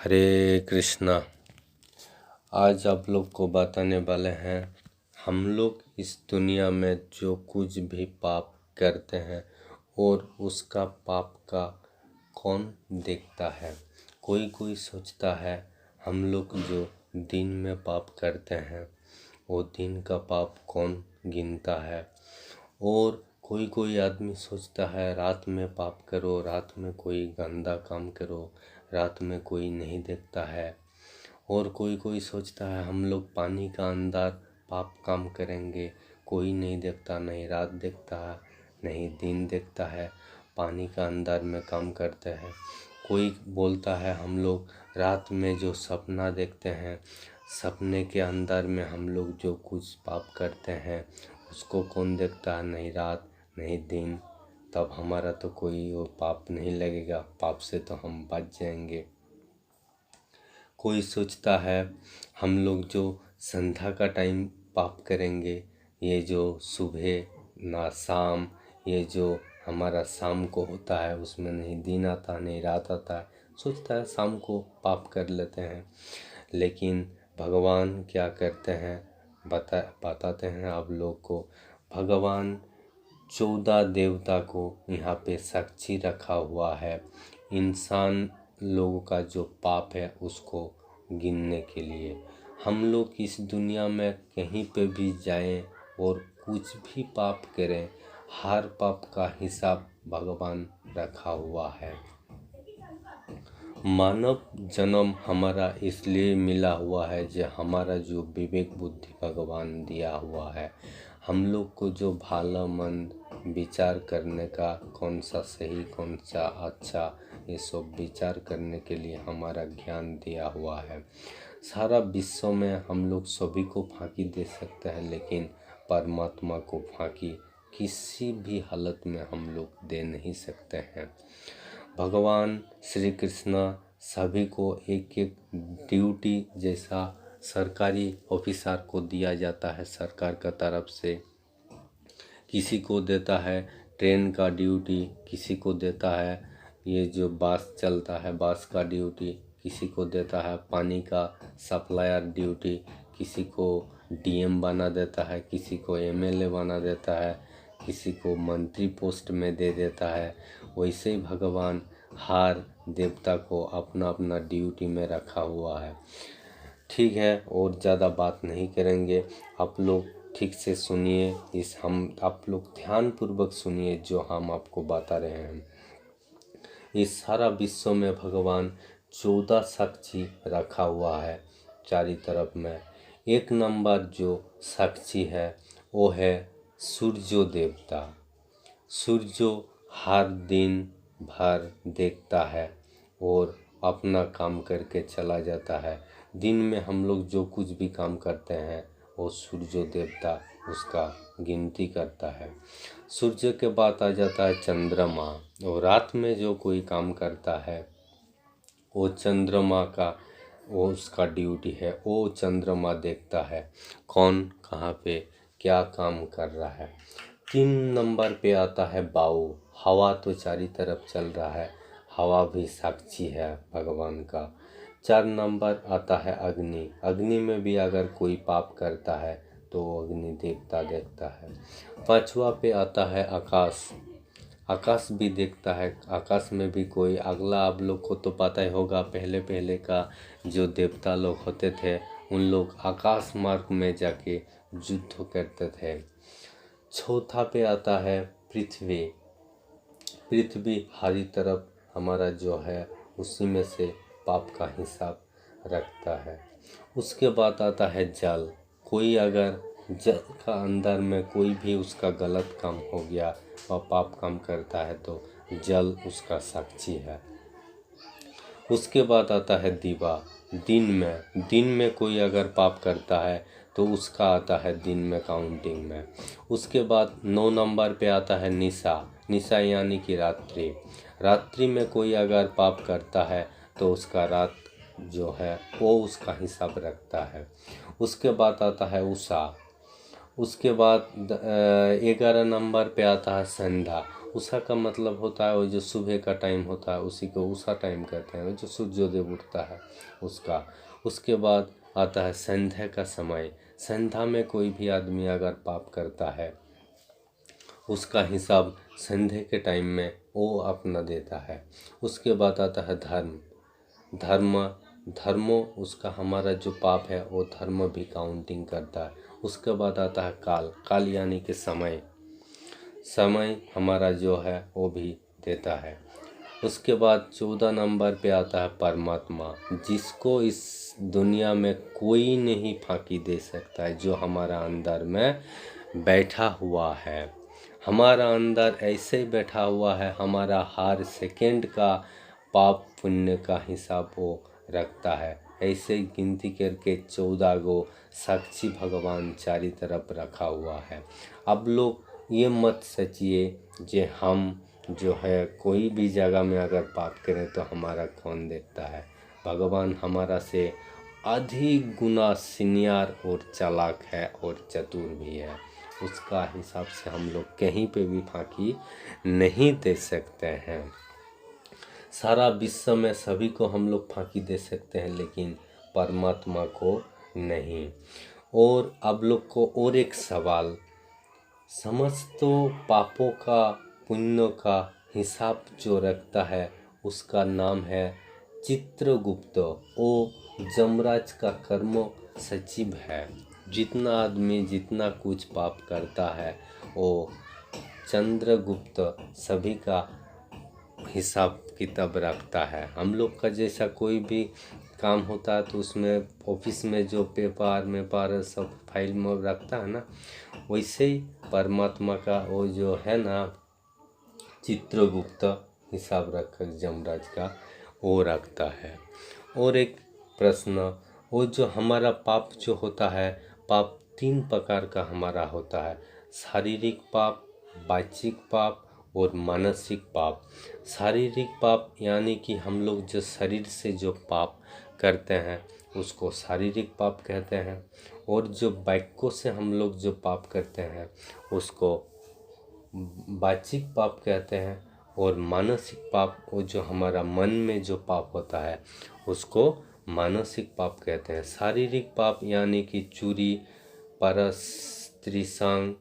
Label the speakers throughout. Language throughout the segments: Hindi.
Speaker 1: हरे कृष्णा। आज आप लोग को बताने वाले हैं हम लोग इस दुनिया में जो कुछ भी पाप करते हैं और उसका पाप का कौन देखता है। कोई कोई सोचता है हम लोग जो दिन में पाप करते हैं वो दिन का पाप कौन गिनता है, और कोई कोई आदमी सोचता है रात में पाप करो, रात में कोई गंदा काम करो, रात में कोई नहीं देखता है। और कोई कोई सोचता है हम लोग पानी का अंदर पाप काम करेंगे, कोई नहीं देखता, नहीं रात देखता है नहीं दिन देखता है, पानी का अंदर में काम करते हैं। कोई बोलता है हम लोग रात में जो सपना देखते हैं, सपने के अंदर में हम लोग जो कुछ पाप करते हैं उसको कौन देखता है, नहीं रात नहीं दिन, तब हमारा तो कोई वो पाप नहीं लगेगा, पाप से तो हम बच जाएंगे। कोई सोचता है हम लोग जो संध्या का टाइम पाप करेंगे, ये जो सुबह ना शाम, ये जो हमारा शाम को होता है उसमें नहीं दिन आता नहीं रात आता है, सोचता है शाम को पाप कर लेते हैं। लेकिन भगवान क्या करते हैं बताते हैं आप लोग को। भगवान 14 देवता को यहाँ पे साक्षी रखा हुआ है इंसान लोगों का जो पाप है उसको गिनने के लिए। हम लोग इस दुनिया में कहीं पे भी जाएं और कुछ भी पाप करें, हर पाप का हिसाब भगवान रखा हुआ है। मानव जन्म हमारा इसलिए मिला हुआ है जो हमारा जो विवेक बुद्धि भगवान दिया हुआ है, हम लोग को जो भला मंद विचार करने का, कौन सा सही कौन सा अच्छा, ये सब विचार करने के लिए हमारा ज्ञान दिया हुआ है। सारा विश्व में हम लोग सभी को फांकी दे सकते हैं, लेकिन परमात्मा को फांकी किसी भी हालत में हम लोग दे नहीं सकते हैं। भगवान श्री कृष्ण सभी को एक एक ड्यूटी जैसा सरकारी ऑफिसर को दिया जाता है सरकार का तरफ से। किसी को देता है ट्रेन का ड्यूटी, किसी को देता है ये जो बस चलता है बस का ड्यूटी, किसी को देता है पानी का सप्लायर ड्यूटी, किसी को डीएम बना देता है, किसी को एमएलए बना देता है, किसी को मंत्री पोस्ट में दे देता है। वैसे ही भगवान हर देवता को अपना अपना ड्यूटी में रखा हुआ है। ठीक है, और ज़्यादा बात नहीं करेंगे, आप लोग ठीक से सुनिए, आप लोग ध्यान पूर्वक सुनिए जो हम आपको बता रहे हैं। इस सारा विश्व में भगवान 14 साक्षी रखा हुआ है चारों तरफ में। एक नंबर जो साक्षी है वो है सूर्य देवता। सूर्य हर दिन भर देखता है और अपना काम करके चला जाता है। दिन में हम लोग जो कुछ भी काम करते हैं वो सूर्य देवता उसका गिनती करता है। सूर्य के बाद आ जाता है चंद्रमा, और रात में जो कोई काम करता है वो चंद्रमा का, वो उसका ड्यूटी है, वो चंद्रमा देखता है कौन कहाँ पे क्या काम कर रहा है। 3 नंबर पे आता है वायु। हवा तो चारों तरफ चल रहा है, हवा भी साक्षी है भगवान का। 4 नंबर आता है अग्नि। अग्नि में भी अगर कोई पाप करता है तो अग्नि देवता देखता है। 5वां पे आता है आकाश। आकाश भी देखता है। आकाश में भी कोई अगला, आप लोग को तो पता ही होगा पहले पहले का जो देवता लोग होते थे उन लोग आकाश मार्ग में जाके युद्ध करते थे। 4था पे आता है पृथ्वी। पृथ्वी हरी तरफ हमारा जो है उसी में से पाप का हिसाब रखता है। उसके बाद आता है जल। कोई अगर जल का अंदर में कोई भी उसका गलत काम हो गया और पाप काम करता है तो जल उसका साक्षी है। उसके बाद आता है दिवा। दिन में कोई अगर पाप करता है तो उसका आता है दिन में काउंटिंग में। उसके बाद 9 नंबर पे आता है निशा। निशा यानी कि रात्रि। रात्रि में कोई अगर पाप करता है तो उसका रात जो है वो उसका हिसाब रखता है। उसके बाद आता है उषा। उसके बाद 11 नंबर पे आता है संध्या। उषा का मतलब होता है वो जो सुबह का टाइम होता है, उसी को उषा टाइम कहते हैं, वो जो सूर्योदय उठता है उसका। उसके बाद आता है संध्या का समय। संध्या में कोई भी आदमी अगर पाप करता है उसका हिसाब संध्या के टाइम में वो अपना देता है। उसके बाद आता है धर्म। धर्म धर्मो उसका हमारा जो पाप है वो धर्म भी काउंटिंग करता है। उसके बाद आता है काल। काल यानी कि समय। समय हमारा जो है वो भी देता है। उसके बाद 14 नंबर पे आता है परमात्मा, जिसको इस दुनिया में कोई नहीं फांकी दे सकता है, जो हमारा अंदर में बैठा हुआ है। हमारा अंदर ऐसे ही बैठा हुआ है, हमारा हर सेकंड का पाप पुण्य का हिसाब वो रखता है। ऐसे ही गिनती करके 14 गो साक्षी भगवान चारी तरफ रखा हुआ है। अब लोग ये मत सोचिए जे हम जो है कोई भी जगह में अगर पाप करें तो हमारा कौन देखता है। भगवान हमारा से अधिक गुना सीनियर और चालाक है और चतुर भी है। उसका हिसाब से हम लोग कहीं पे भी फांकी नहीं दे सकते हैं। सारा विश्व में सभी को हम लोग फांकी दे सकते हैं, लेकिन परमात्मा को नहीं। और अब लोग को और एक सवाल, समस्त पापों का पुण्यों का हिसाब जो रखता है उसका नाम है चित्रगुप्त। वो यमराज का कर्म सचिव है। जितना आदमी जितना कुछ पाप करता है वो चंद्रगुप्त सभी का हिसाब किताब रखता है। हम लोग का जैसा कोई भी काम होता है तो उसमें ऑफिस में जो पेपर सब फाइल में रखता है ना, वैसे ही परमात्मा का वो जो है ना चित्रगुप्त हिसाब रखकर यमराज का वो रखता है। और एक प्रश्न, वो जो हमारा पाप जो होता है, पाप 3 प्रकार का हमारा होता है, शारीरिक पाप, वाचिक पाप और मानसिक पाप। शारीरिक पाप यानी कि हम लोग जो शरीर से जो पाप करते हैं उसको शारीरिक पाप कहते हैं। और जो वाक्यों से हम लोग जो पाप करते हैं उसको वाचिक पाप कहते हैं। और मानसिक पाप वो जो हमारा मन में जो पाप होता है उसको मानसिक पाप कहते हैं। शारीरिक पाप यानी कि चोरी, परस्त्री संग,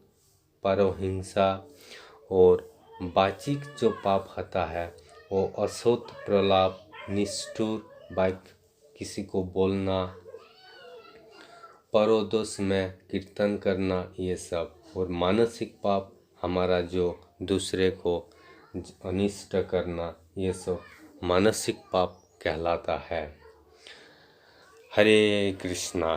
Speaker 1: परहिंसा। और वाचिक जो पाप होता है वो असोत प्रलाप, निष्ठुर वाक्य, किसी को बोलना, परोदोष में कीर्तन करना, ये सब। और मानसिक पाप हमारा जो दूसरे को अनिष्ट करना, ये सब मानसिक पाप कहलाता है। हरे कृष्णा।